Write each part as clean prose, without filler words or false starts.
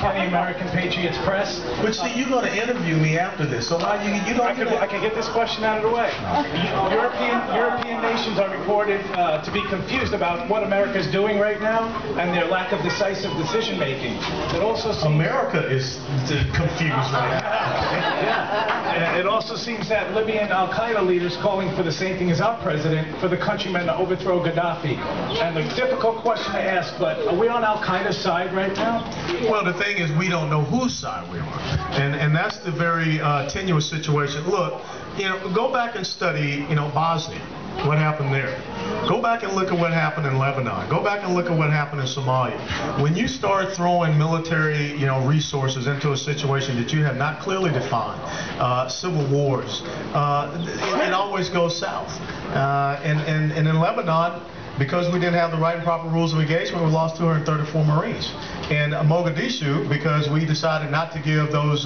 Kenny, American Patriots Press. But see, you're going to interview me after this, so why you don't do that? I can get this question out of the way. European nations are reported to be confused about what America is doing right now and their lack of decisive decision making. It also seems America is confused right now. Yeah. It also seems that Libyan Al-Qaeda leaders calling for the same thing as our president, for the countrymen to overthrow Gaddafi. And the difficult question to ask, but are we on Al-Qaeda's side right now? Well, the thing is, we don't know whose side we are. And that's the very tenuous situation. Look, go back and study, Bosnia. What happened there? Go back and look at what happened in Lebanon. Go back and look at what happened in Somalia. When you start throwing military, resources into a situation that you have not clearly defined, civil wars, it always goes south. And in Lebanon, because we didn't have the right and proper rules of engagement, we lost 234 Marines. In Mogadishu, because we decided not to give those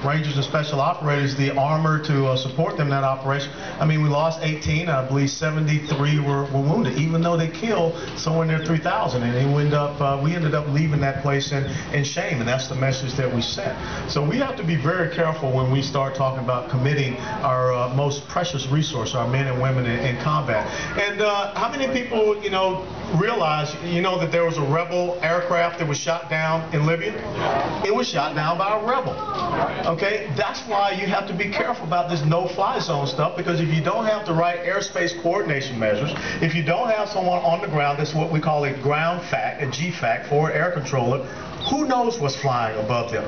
Rangers and Special Operators the armor to support them in that operation, we lost 18. I believe 73 were wounded, even though they killed somewhere near 3,000. And we ended up leaving that place in shame, and that's the message that we sent. So we have to be very careful when we start talking about committing our most precious resource, our men and women in combat. And how many people realize, that there was a rebel aircraft that was shot down in Libya? It was shot down by a rebel. Okay? That's why you have to be careful about this no-fly zone stuff, because if you don't have the right airspace coordination measures, if you don't have someone on the ground, that's what we call a ground FAC, a GFAC, forward air controller, who knows what's flying above them?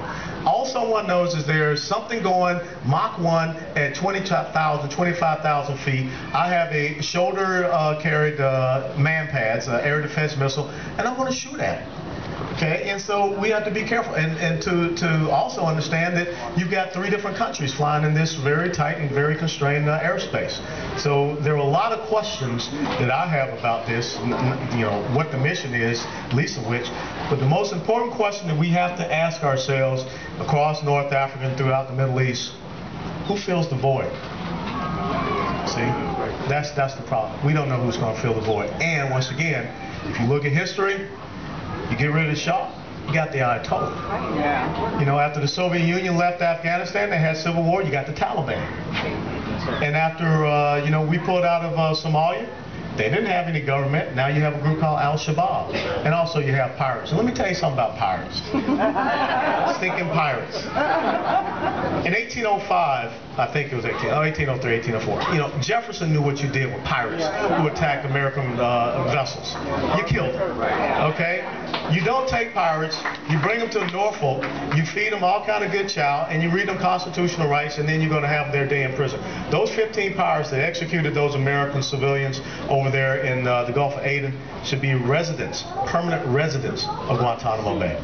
All someone knows is there's something going Mach 1 at 20,000, 25,000 feet. I have a shoulder-carried man pads, air defense missile, and I'm going to shoot at it. Okay, and so we have to be careful and to also understand that you've got 3 different countries flying in this very tight and very constrained airspace. So there are a lot of questions that I have about this, what the mission is, least of which. But the most important question that we have to ask ourselves across North Africa and throughout the Middle East, who fills the void? See, that's the problem. We don't know who's going to fill the void. And once again, if you look at history, you get rid of the Shah, you got the Ayatollah. Yeah. After the Soviet Union left Afghanistan, they had civil war, you got the Taliban. And after, we pulled out of Somalia, they didn't have any government. Now you have a group called Al-Shabaab. And also you have pirates. And let me tell you something about pirates. Stinking pirates. In 1805, I think it was 1803, 1804, Jefferson knew what you did with pirates who attacked American vessels. You killed them, okay? You don't take pirates, you bring them to Norfolk, you feed them all kind of good chow, and you read them constitutional rights, and then you're going to have their day in prison. Those 15 pirates that executed those American civilians over there in the Gulf of Aden should be residents, permanent residents of Guantanamo Bay.